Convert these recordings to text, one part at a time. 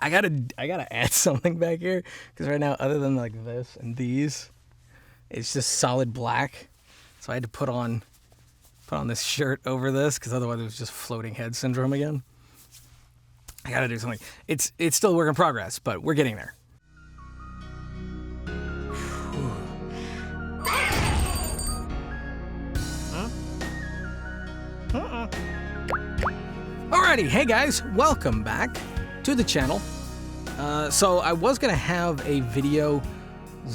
I gotta add something back here because right now, other than like this and these, it's just solid black. So I had to put on this shirt over this because otherwise it was just floating head syndrome again. I gotta do something. It's still a work in progress, but we're getting there. Alrighty, hey guys, welcome back to the channel. So I was gonna have a video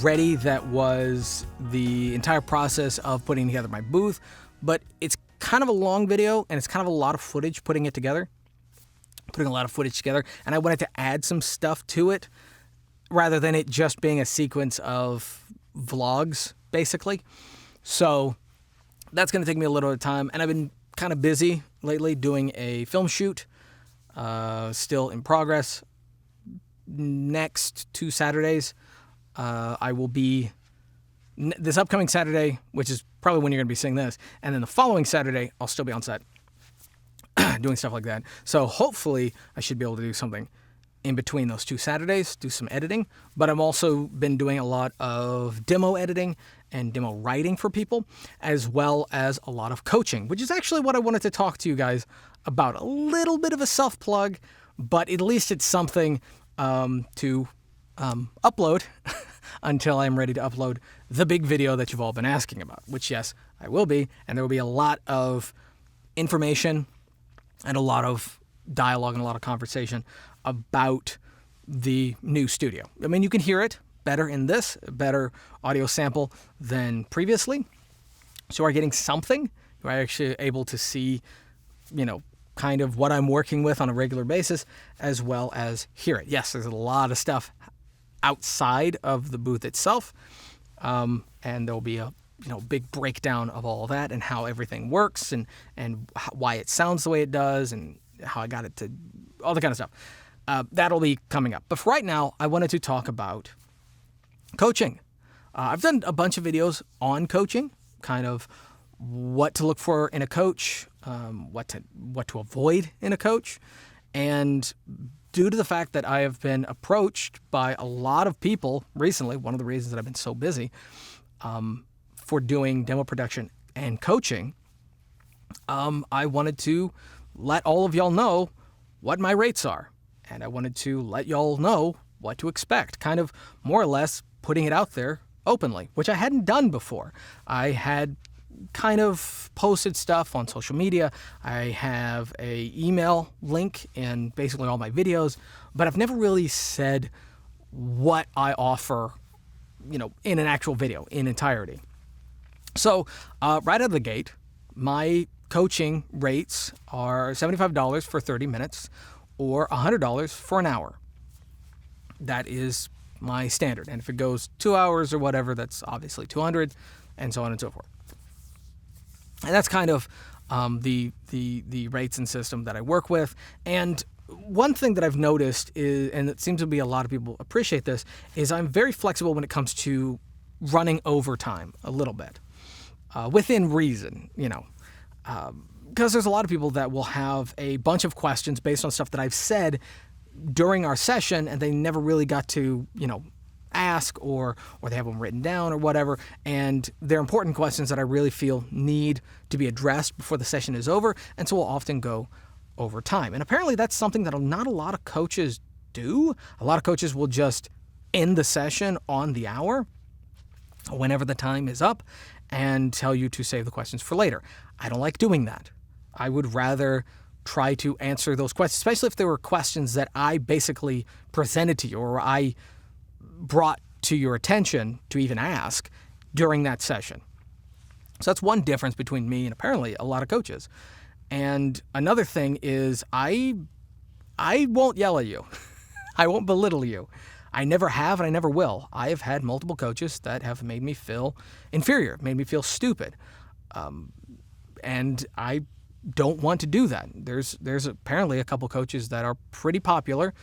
ready that was the entire process of putting together my booth, but it's kind of a long video and it's kind of a lot of footage putting it together. Putting a lot of footage together, and I wanted to add some stuff to it rather than it just being a sequence of vlogs, basically. So that's going to take me a little bit of time, and I've been kind of busy lately doing a film shoot, still in progress. Next 2 Saturdays, I will be, this upcoming Saturday, which is probably when you're going to be seeing this, and then the following Saturday, I'll still be on set. Doing stuff like that. So hopefully I should be able to do something in between those 2 Saturdays, do some editing. But I've also been doing a lot of demo editing and demo writing for people, as well as a lot of coaching, which is actually what I wanted to talk to you guys about. A little bit of a self-plug, but at least it's something to upload until I'm ready to upload the big video that you've all been asking about, which yes, I will be. And there will be a lot of information and a lot of dialogue and a lot of conversation about the new studio. I mean, you can hear it better in this, better audio sample than previously. So you are getting something. You are actually able to see, kind of what I'm working with on a regular basis, as well as hear it. Yes, there's a lot of stuff outside of the booth itself, and there'll be a big breakdown of all that and how everything works and why it sounds the way it does and how I got it to, all the kind of stuff. That'll be coming up. But for right now, I wanted to talk about coaching. I've done a bunch of videos on coaching, kind of what to look for in a coach, what to avoid in a coach. And due to the fact that I have been approached by a lot of people recently, one of the reasons that I've been so busy, for doing demo production and coaching, I wanted to let all of y'all know what my rates are. And I wanted to let y'all know what to expect, kind of more or less putting it out there openly, which I hadn't done before. I had kind of posted stuff on social media. I have a email link in basically all my videos, but I've never really said what I offer, in an actual video in entirety. So right out of the gate, my coaching rates are $75 for 30 minutes or $100 for an hour. That is my standard. And if it goes 2 hours or whatever, that's obviously $200 and so on and so forth. And that's kind of the rates and system that I work with. And one thing that I've noticed is, and it seems to be a lot of people appreciate this, is I'm very flexible when it comes to running overtime a little bit. Within reason, because there's a lot of people that will have a bunch of questions based on stuff that I've said during our session and they never really got to, ask or they have them written down or whatever. And they're important questions that I really feel need to be addressed before the session is over. And so we'll often go over time. And apparently that's something that not a lot of coaches do. A lot of coaches will just end the session on the hour whenever the time is up and tell you to save the questions for later. I don't like doing that. I would rather try to answer those questions, especially if there were questions that I basically presented to you or I brought to your attention to even ask during that session. So that's one difference between me and apparently a lot of coaches. And another thing is I won't yell at you. I won't belittle you. I never have and I never will. I have had multiple coaches that have made me feel inferior, made me feel stupid. And I don't want to do that. There's apparently a couple coaches that are pretty popular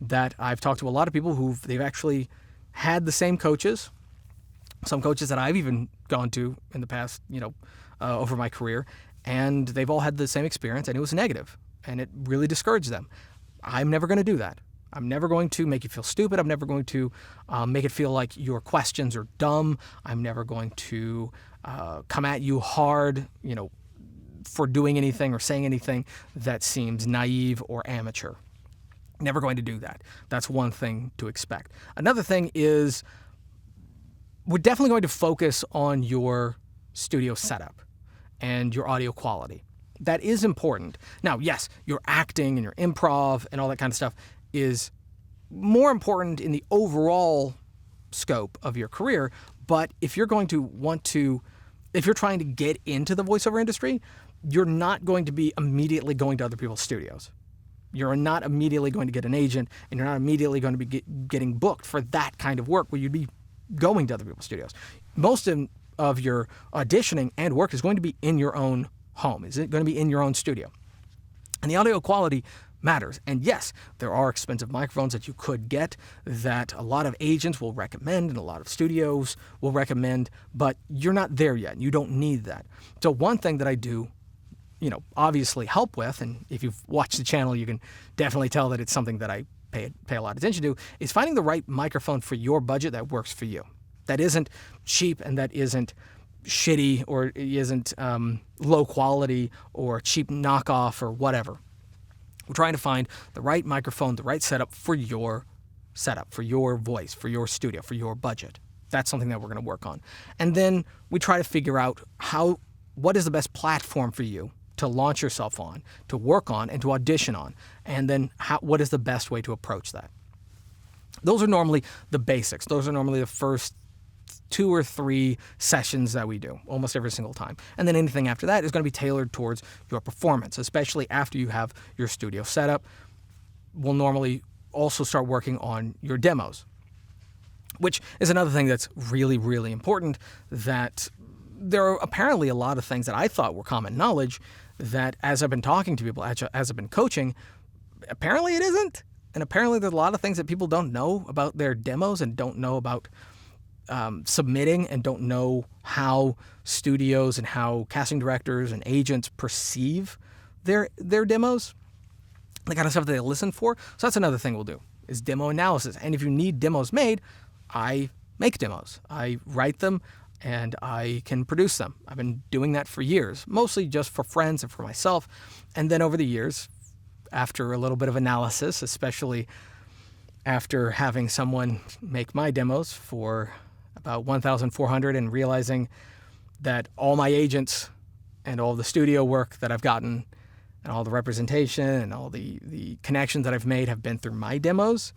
that I've talked to a lot of people they've actually had the same coaches. Some coaches that I've even gone to in the past, over my career, and they've all had the same experience and it was negative and it really discouraged them. I'm never going to do that. I'm never going to make you feel stupid. I'm never going to make it feel like your questions are dumb. I'm never going to come at you hard, for doing anything or saying anything that seems naive or amateur. Never going to do that. That's one thing to expect. Another thing is we're definitely going to focus on your studio setup and your audio quality. That is important. Now, yes, your acting and your improv and all that kind of stuff is more important in the overall scope of your career, but if you're going to if you're trying to get into the voiceover industry, you're not going to be immediately going to other people's studios. You're not immediately going to get an agent, and you're not immediately going to be getting booked for that kind of work where you'd be going to other people's studios. Most of your auditioning and work is going to be in your own home. Is it going to be in your own studio? And the audio quality matters. And yes, there are expensive microphones that you could get that a lot of agents will recommend and a lot of studios will recommend, but you're not there yet. You don't need that. So one thing that I do, obviously help with, and if you've watched the channel, you can definitely tell that it's something that I pay a lot of attention to, is finding the right microphone for your budget that works for you. That isn't cheap and that isn't shitty or isn't low quality or cheap knockoff or whatever. We're trying to find the right microphone, the right setup for your setup, for your voice, for your studio, for your budget. That's something that we're going to work on. And then we try to figure out what is the best platform for you to launch yourself on, to work on, and to audition on. And then what is the best way to approach that? Those are normally the basics. Those are normally the first 2 or 3 sessions that we do almost every single time. And then anything after that is going to be tailored towards your performance, especially after you have your studio set up. We'll normally also start working on your demos, which is another thing that's really, really important, that there are apparently a lot of things that I thought were common knowledge that as I've been talking to people, as I've been coaching, apparently it isn't. And apparently there's a lot of things that people don't know about their demos and don't know about submitting and don't know how studios and how casting directors and agents perceive their demos, the kind of stuff that they listen for. So that's another thing we'll do, is demo analysis. And if you need demos made, I make demos. I write them and I can produce them. I've been doing that for years, mostly just for friends and for myself. And then over the years, after a little bit of analysis, especially after having someone make my demos for about $1,400 and realizing that all my agents and all the studio work that I've gotten and all the representation and all the connections that I've made have been through my demos,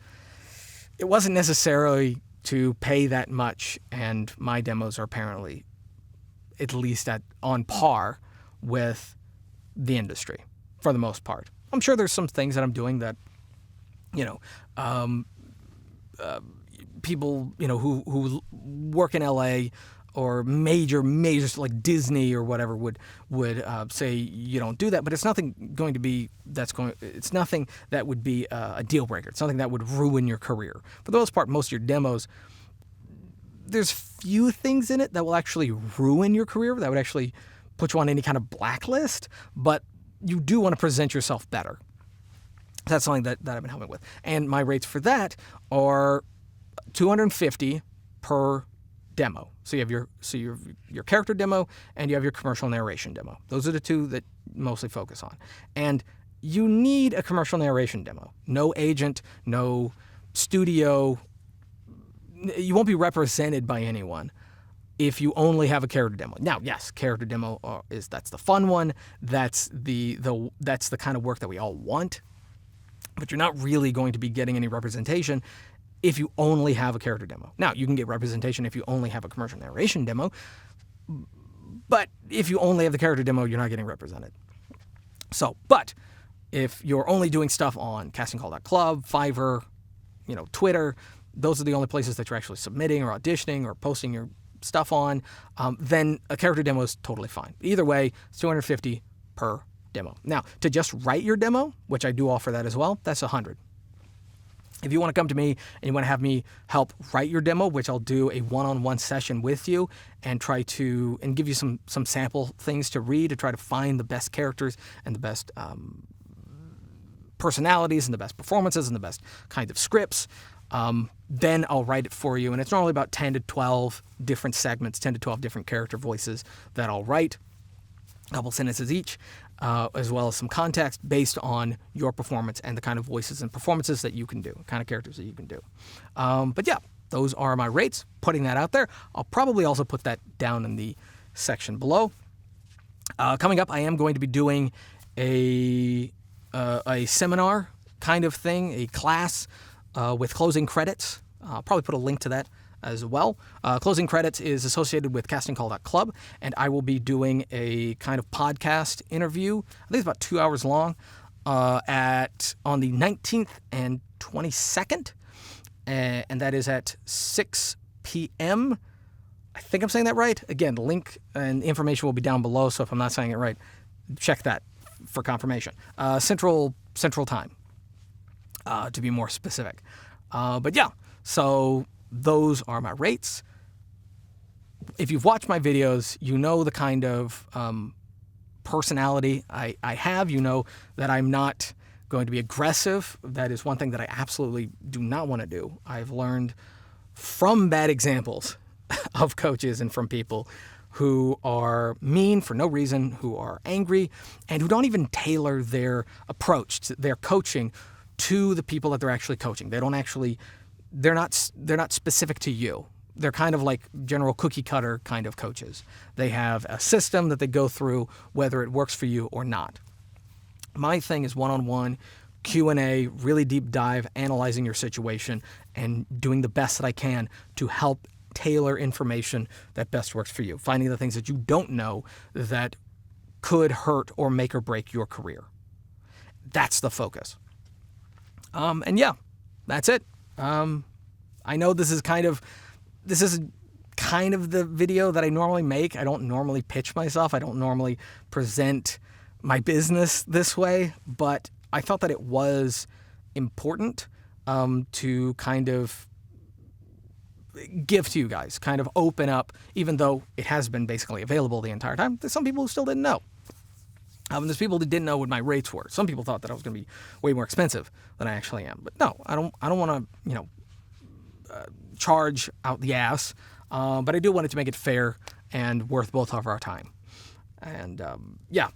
it wasn't necessarily to pay that much, and my demos are apparently at least on par with the industry for the most part. I'm sure there's some things that I'm doing that, people, who work in LA or major like Disney or whatever would say you don't do that, but it's nothing going to be it's nothing that would be a deal breaker. It's nothing that would ruin your career. For the most part, most of your demos, there's few things in it that will actually ruin your career, that would actually put you on any kind of blacklist, but you do want to present yourself better. That's something that I've been helping with. And my rates for that are $250 per demo. So you have your character demo and you have your commercial narration demo. Those are the two that mostly focus on. And you need a commercial narration demo. No agent, no studio. You won't be represented by anyone if you only have a character demo. Now, yes, character demo that's the fun one. That's the kind of work that we all want. But you're not really going to be getting any representation if you only have a character demo. Now, you can get representation if you only have a commercial narration demo, but if you only have the character demo, you're not getting represented. But if you're only doing stuff on castingcall.club, Fiverr, Twitter, those are the only places that you're actually submitting or auditioning or posting your stuff on, then a character demo is totally fine. Either way, it's $250 per demo. Now, to just write your demo, which I do offer that as well, that's $100. If you want to come to me and you want to have me help write your demo, which I'll do a one-on-one session with you and try to give you some sample things to read to try to find the best characters and the best personalities and the best performances and the best kind of scripts, then I'll write it for you. And it's normally about 10 to 12 different segments, 10 to 12 different character voices that I'll write, a couple sentences each, as well as some context based on your performance and the kind of voices and performances that you can do, kind of characters that you can do. But yeah, those are my rates, putting that out there. I'll probably also put that down in the section below. Coming up, I am going to be doing a seminar kind of thing, a class with closing credits. I'll probably put a link to that as well. Closing credits is associated with castingcall.club, and I will be doing a kind of podcast interview. I think it's about 2 hours long on the 19th and 22nd, and that is at 6 p.m. I think I'm saying that right. Again, the link and information will be down below, so if I'm not saying it right, check that for confirmation. Central Time, to be more specific. But yeah, so those are my rates. If you've watched my videos, you know the kind of personality I have. You know that I'm not going to be aggressive. That is one thing that I absolutely do not want to do. I've learned from bad examples of coaches and from people who are mean for no reason, who are angry, and who don't even tailor their approach to their coaching to the people that they're actually coaching. They're not specific to you. They're kind of like general cookie cutter kind of coaches. They have a system that they go through, whether it works for you or not. My thing is one-on-one Q&A, really deep dive, analyzing your situation and doing the best that I can to help tailor information that best works for you, finding the things that you don't know that could hurt or make or break your career. That's the focus. And yeah, that's it. I know this is kind of the video that I normally make. I don't normally pitch myself. I don't normally present my business this way, but I thought that it was important to kind of give to you guys, kind of open up, even though it has been basically available the entire time. There's some people who still didn't know. There's people that didn't know what my rates were. Some people thought that I was going to be way more expensive than I actually am. But no, I don't want to, charge out the ass. But I do want it to make it fair and worth both of our time. And yeah,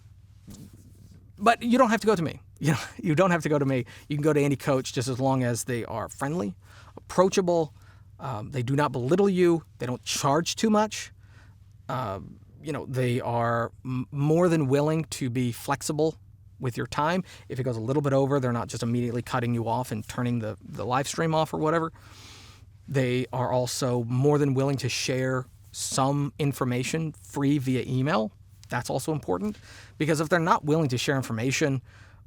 but you don't have to go to me. You don't have to go to me. You can go to any coach just as long as they are friendly, approachable. They do not belittle you. They don't charge too much. They are more than willing to be flexible with your time. If it goes a little bit over, they're not just immediately cutting you off and turning the live stream off or whatever. They are also more than willing to share some information free via email. That's also important, because if they're not willing to share information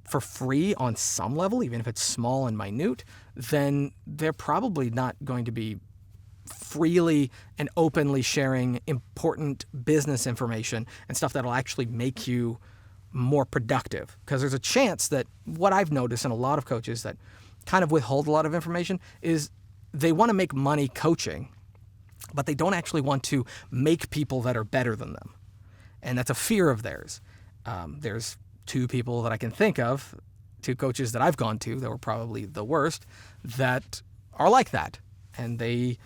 for free on some level, even if it's small and minute, then they're probably not going to be freely and openly sharing important business information and stuff that'll actually make you more productive. Because there's a chance that what I've noticed in a lot of coaches that kind of withhold a lot of information is they want to make money coaching, but they don't actually want to make people that are better than them. And that's a fear of theirs. There's two people that I can think of, two coaches that I've gone to that were probably the worst, that are like that. And they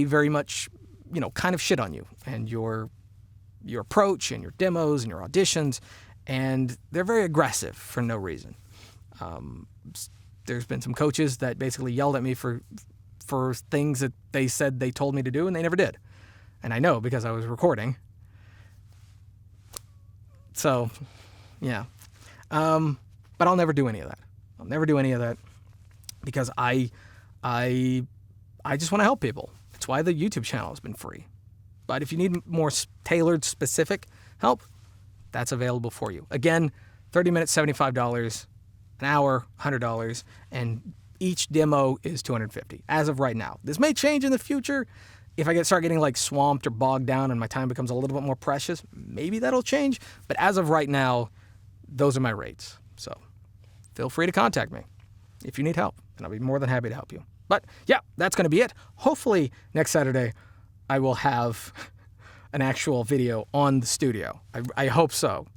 very much, kind of shit on you and your approach and your demos and your auditions, and they're very aggressive for no reason. There's been some coaches that basically yelled at me for things that they said they told me to do and they never did. And I know because I was recording. So, yeah. But I'll never do any of that. I'll never do any of that because I just want to help people. It's why the YouTube channel has been free. But if you need more tailored, specific help, that's available for you. Again, 30 minutes, $75, an hour, $100, and each demo is $250 as of right now. This may change in the future. If I start getting like swamped or bogged down and my time becomes a little bit more precious, maybe that'll change. But as of right now, those are my rates. So feel free to contact me if you need help, and I'll be more than happy to help you. But yeah, that's going to be it. Hopefully next Saturday I will have an actual video on the studio. I hope so.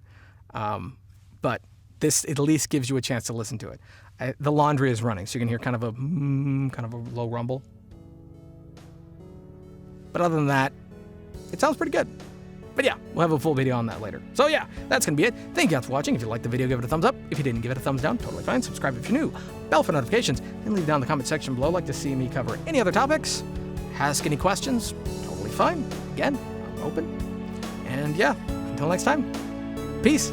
But this at least gives you a chance to listen to it. The laundry is running, so you can hear kind of a low rumble. But other than that, it sounds pretty good. But yeah, we'll have a full video on that later. So yeah, that's going to be it. Thank you guys for watching. If you liked the video, give it a thumbs up. If you didn't, give it a thumbs down. Totally fine. Subscribe if you're new. Bell for notifications. And leave down in the comment section below. Like to see me cover any other topics. Ask any questions. Totally fine. Again, I'm open. And yeah, until next time, peace.